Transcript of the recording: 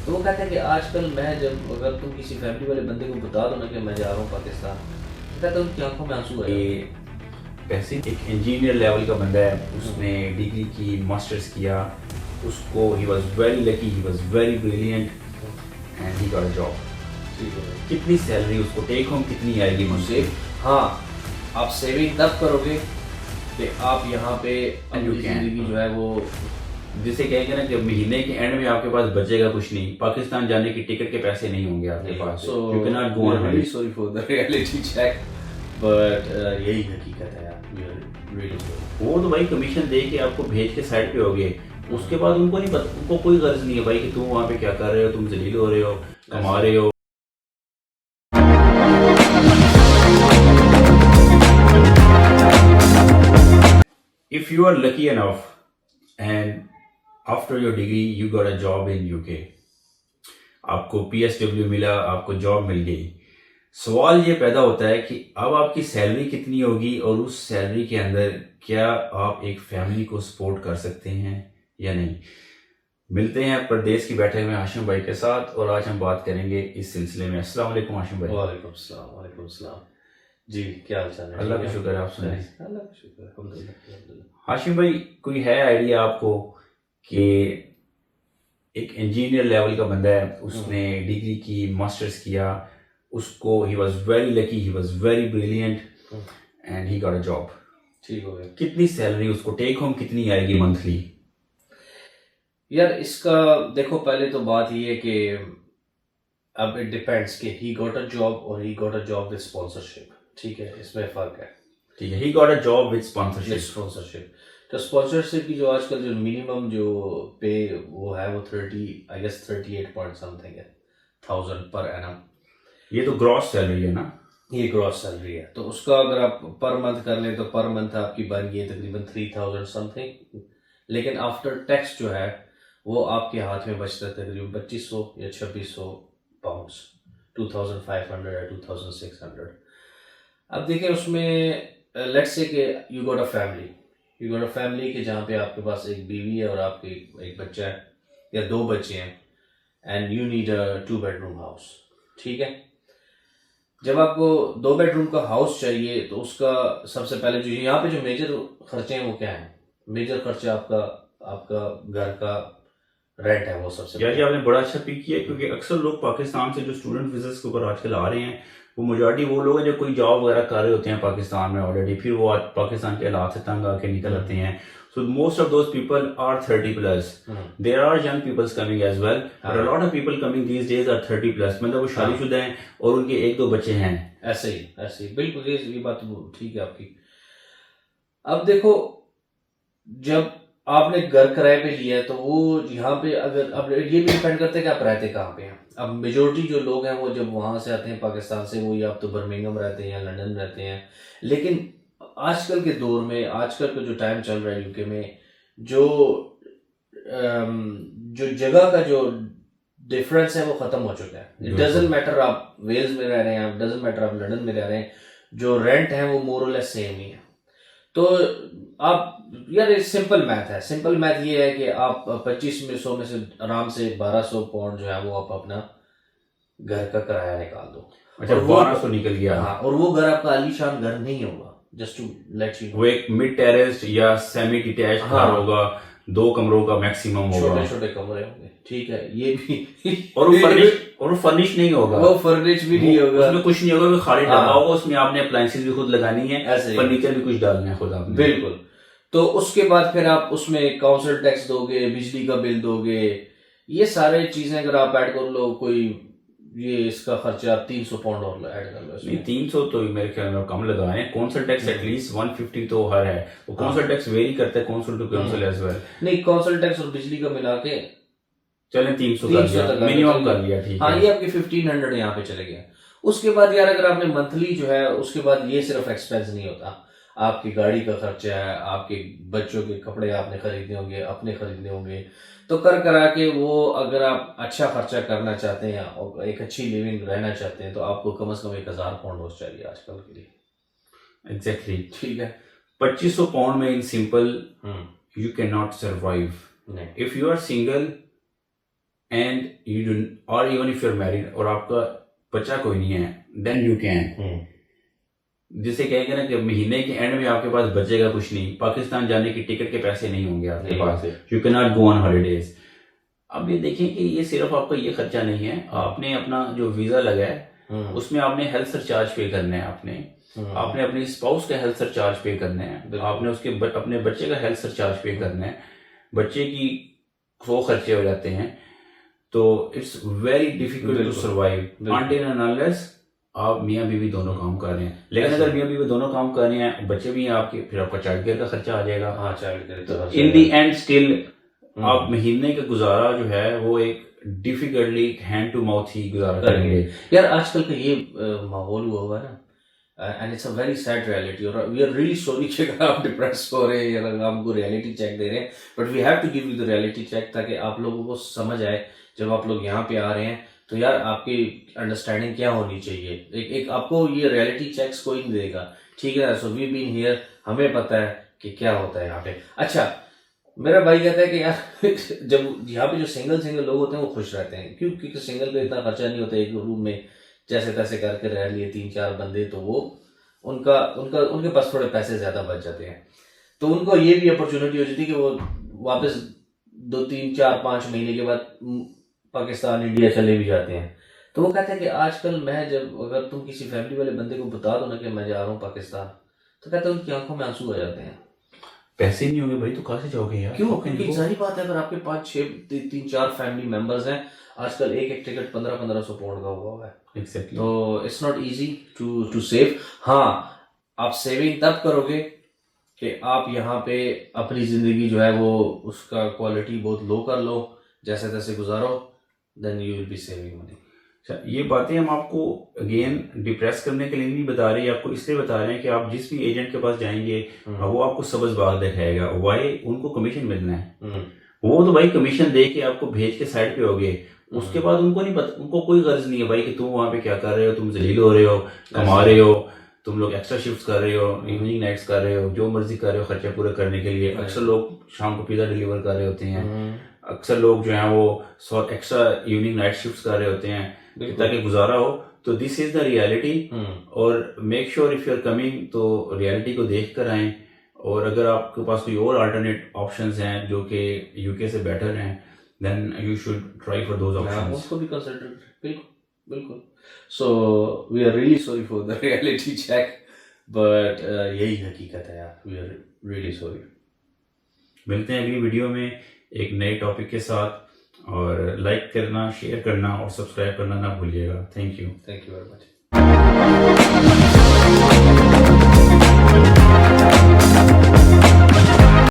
तो वो कहता है कि आजकल मैं जब अगर तुम किसी फैमिली वाले बंदे को बता दो ना कि मैं जा रहा हूँ पाकिस्तान, तो कहता है उनकी आंखों में आंसू आ जाते हैं। ये वैसे एक इंजीनियर लेवल का बंदा है, हम्म, उसने डिग्री की, मास्टर्स किया, उसको he was very lucky, he was very brilliant hmm, and he got a job. ठीक है भाई। कितनी सैलरी उसको टेक होम कितनी आएगी मंथली? सेव, हाँ, आप सेविंग तब करोगे कि आप यहाँ पे एंड यू अपनी कैन, ज़िंदगी जो है वो। जिसे कहेंगे ना कि महीने के एंड में आपके पास बचेगा कुछ नहीं, पाकिस्तान जाने की टिकट के पैसे नहीं होंगे आपके नहीं, पास, so you can not go we are on really holiday. Sorry for the reality check, but यही हकीकत है यार, वी आर रियली सॉरी। वो तो भाई कमीशन दे के आपको भेज के साइड पे हो गए, उसके बाद उनको नहीं पता, उनको कोई गर्ज नहीं है भाई कि तुम वहाँ पे क्या कर रहे हो, तुम जलील हो रहे हो, कमा रहे हो। If you are lucky enough and after your degree you got a job in UK, आपको PSW मिला, आपको जॉब मिल गई, सवाल ये पैदा होता है कि अब आपकी सैलरी कितनी होगी और उस सैलरी के अंदर क्या आप एक फैमिली को सपोर्ट कर सकते हैं या नहीं। मिलते हैं प्रदेश की बैठक में हाशिम भाई के साथ और आज हम बात करेंगे इस सिलसिले में। अस्सलाम वालेकुम हाशिम भाई। वालेकुम सलाम, वालेकुम सलाम। जी, क्या हाल चाल है? अल्लाह ठीक का है? शुक्र है, आप सुनाएं। अल्लाह का शुक्र है, अल्हम्दुलिल्लाह अल्हम्दुलिल्लाह। हाशिम भाई, कोई है आइडिया आपको कि एक इंजीनियर लेवल का बंदा है, उसने डिग्री की, मास्टर्स किया, उसको he was very lucky, he was very brilliant and he got a job, ठीक हो गया कितनी सैलरी उसको टेक होम कितनी आएगी मंथली? यार। इसका देखो, पहले तो बात ये है कि अब इट डिपेंड्स कि ही गॉट अ जॉब और he got a job with sponsorship. ठीक है, इसमें फ़र्क है। ठीक है, he got a job with with sponsorship. Sponsorship, तो स्पॉन्सरशिप की जो आजकल जो मिनिमम जो पे वो है वो 30, आई गेस 38 पॉइंट समथिंग है, 1000 पर एनम। ये तो ग्रॉस सैलरी है ना? ये ग्रॉस सैलरी है, तो उसका अगर आप पर मंथ कर लें तो पर मंथ आपकी बन गई है तकरीबन 3000 समथिंग। लेकिन आफ्टर टैक्स जो है वो आपके हाथ में बचता है तकरीबन 2500 या 2600 पाउंड्स, 2500 या 2600। अब देखिए उसमें लेट्स से कि you got a family, you got a family कि जहाँ पे आपके पास एक बीवी है और आपके एक बच्चा है या दो बच्चे हैं, and you need a 2 bedroom house. ठीक है, जब आपको 2 बेडरूम का हाउस चाहिए तो उसका सबसे पहले जो यहाँ पे जो मेजर खर्चे हैं वो क्या है? मेजर खर्चा आपका आपका घर का रेंट है, वो सबसे यार ये बड़ा। आपने बड़ा अच्छा पिक किया है, क्योंकि अक्सर लोग पाकिस्तान से जो स्टूडेंट वीज़ा के ऊपर आजकल आ रहे हैं, वो मेजॉरिटी वो लोग हैं जो कोई जॉब वगैरह कर रहे होते हैं पाकिस्तान में ऑलरेडी, फिर वो पाकिस्तान के हालात से तंग आके निकल आते हैं। So most of those people are 30+। There are young peoples coming as well, but a lot of people coming these days are 30+, मतलब वो शादीशुदा हैं और उनके एक दो बच्चे हैं। ऐसे ही बिल्कुल, ये बात तो ठीक है आपकी। अब देखो, जब आपने घर किराए पे लिया है तो वो यहाँ पे, अगर अब ये भी डिपेंड करता है कि आप रहते कहाँ पे हैं। अब मेजोरिटी जो लोग हैं वो जब वहाँ से आते हैं पाकिस्तान से, वो या तो बर्मिंघम रहते हैं या लंदन रहते हैं। लेकिन आजकल के दौर में, आजकल का जो टाइम चल रहा है यूके में, जो जो जगह का जो डिफरेंस है वो ख़त्म हो चुका है। इट डजेंट मैटर आप वेल्स में रह रहे हैं, डजेंट मैटर आप लंदन में रह रहे हैं, जो रेंट है वो मोर और लेस सेम ही है। तो आप, यार ये सिंपल मैथ है, सिंपल मैथ ये है कि आप 2500 में से आराम से 1200 पाउंड जो है वो आप अपना घर का किराया निकाल दो। अच्छा, और वो 1200 निकल गया। हाँ, और वो घर आपका आलीशान घर नहीं होगा, just to let you know. वो एक मिड टेरेस्ड या सेमी डिटैच घर होगा, 2 कमरों का मैक्सिमम होगा, छोटे छोटे कमरे होंगे, ठीक है, ये भी और वो फर्निश नहीं होगा, वो फर्निश भी नहीं होगा, उसमें कुछ नहीं होगा, वो खाली डब्बा होगा, उसमें आपने अप्लायंसेस भी खुद लगानी है, ऐसे ही। फर्नीचर भी कुछ डालना है खुद आपने। बिल्कुल। तो उसके बाद फिर आप उसमें काउंसिल टैक्स दोगे, बिजली का बिल दोगे, ये सारे चीजें अगर आप ऐड कर लो, कोई ये इसका खर्चा आप 300 पाउंड और ऐड कर लो नहीं, इसमें। 300 तो मेरे ख्याल में कम लगाए हैं। कौंसल टैक्स एटलीस्ट 150 तो हर है, वो कौंसल टैक्स वेरी करता है council to council as well. नहीं, काउंसिल टैक्स और बिजली का मिला के चलें 300 कर 300 लिया, तक मिनिमम कर लिया, ठीक हाँ, है। ये आपके 1500 यहाँ पे चले गए। उसके बाद यार अगर आपने मंथली जो है, उसके बाद ये सिर्फ एक्सपेंस नहीं होता, आपकी गाड़ी का खर्चा है, आपके बच्चों के कपड़े आपने खरीदने होंगे, अपने खरीदने होंगे। तो कर करा के वो, अगर आप अच्छा खर्चा करना चाहते हैं और एक अच्छी लिविंग रहना चाहते हैं, तो आपको कम से कम 1000 पाउंड रोज चाहिए आजकल के लिए। एग्जैक्टली। ठीक है। 2500 पाउंड में in simple hmm, you can not survive. नहीं, if you are single and you do, or even if you're married और आपका बच्चा कोई नहीं है, then you can, जिसे कहेंगे ना कि महीने के एंड में आपके पास बचेगा कुछ नहीं, पाकिस्तान जाने की टिकट के पैसे नहीं होंगे आपके पास, you can not go on holidays. अब ये देखें कि ये सिर्फ आपका ये खर्चा नहीं है, आपने अपना जो वीजा लगा है उसमें आपने हेल्थ सरचार्ज पे करना है, आपने अपनी स्पाउस का हेल्थ सरचार्ज पे करना है, आपने उसके अपने बच्चे का हेल्थ सरचार्ज पे करना है, बच्चे की 100 खर्चे हो जाते हैं। तो it's very difficult to survive until and unless आप मियाँ बीवी दोनों काम कर रहे हैं। लेकिन अगर मियाँ बीवी दोनों काम कर रहे हैं, बच्चे भी हैं आपके, फिर आपका चाइल्ड केयर का खर्चा आ जाएगा। हाँ, चाइल्ड केयर तो इन दी एंड स्टिल आप महीने का गुजारा जो है वो एक डिफिकल्टली हैंड टू माउथ ही गुजारा करेंगे। यार आजकल का ये माहौल हुआ है ना, and it's a very sad reality, और वी आर रियली सॉरी कि अगर आप डिप्रेस हो रहे हैं या अगर आपको रियलिटी चेक दे रहे हैं, but we have to give you the reality check ताकि आप लोगों को समझ आए जब आप लोग यहाँ पे आ रहे हैं तो यार आपकी अंडरस्टैंडिंग क्या होनी चाहिए। एक आपको ये रियलिटी चेक्स कोई नहीं देगा, ठीक है। सो वी बीन हियर, हमें पता है कि क्या होता है यहाँ पे। अच्छा, मेरा भाई कहता है कि यार जब यहाँ पे जो सिंगल लोग होते हैं वो खुश रहते हैं, क्योंकि सिंगल पे इतना खर्चा नहीं होता, एक रूम में जैसे तैसे करके रह लिए 3-4 बंदे, तो वो उनके पास थोड़े पैसे ज्यादा बच जाते हैं, तो उनको ये भी अपॉर्चुनिटी हो जाती है कि वो वापस 2-3-4-5 महीने के बाद पाकिस्तान इंडिया चले भी जाते हैं। तो वो कहते हैं कि आजकल मैं जब अगर तुम किसी फैमिली वाले बंदे को बता दो ना कि मैं जा रहा हूँ पाकिस्तान, तो कहते हैं उनकी आंखों में आंसू आ जाते हैं। पैसे नहीं होंगे भाई तो कहाँ से जाओगे यार? क्यों? क्योंकि सारी बात है, अगर आपके 5-6-3-4 फैमिली मेंबर्स हैं, आजकल एक टिकट 1500-1500 पाउंड का हुआ है। Exactly. तो it's not easy to save. हाँ, आप सेविंग तब करोगे कि आप यहाँ पे अपनी जिंदगी जो है वो उसका क्वालिटी बहुत लो कर लो, जैसे तैसे गुजारो, then you will be saving money. ये बातें हम आपको अगेन डिप्रेस करने के लिए नहीं बता रहे, आपको इसलिए बता रहे हैं कि आप जिस भी एजेंट के पास जाएंगे वो आपको सब्ज बाग दिखाएगा, वाई उनको कमीशन मिलना है। वो तो भाई कमीशन दे के आपको भेज के साइड पे हो गए, उसके बाद उनको नहीं पता, उनको कोई गर्ज नहीं है भाई कि तुम वहां पे क्या कर रहे हो, तुम जलील हो रहे हो, कमा रहे हो, तुम लोग एक्स्ट्रा शिफ्ट कर रहे हो, इवनिंग नाइट्स कर रहे हो, जो मर्जी कर रहे हो खर्चा पूरा करने के लिए। अक्सर लोग शाम को पिज्जा डिलीवर कर रहे होते हैं, अक्सर लोग जो है वो एक्स्ट्रा इवनिंग नाइट शिफ्ट कर रहे होते हैं ताकि गुजारा हो। तो दिस इज द रियलिटी, और make sure if you are coming तो रियलिटी को देख कर आए, और अगर आपके पास कोई और अल्टरनेट ऑप्शंस हैं जो कि यूके से बेटर हैं, then you should try for those options. उसको भी कंसिडर, बिल्कुल। So we are really sorry for the reality check, but यही हकीकत है यार, वी आर रियली सॉरी। मिलते हैं अगली वीडियो में एक नए टॉपिक के साथ, और लाइक करना, शेयर करना और सब्सक्राइब करना ना भूलिएगा। Thank you very much.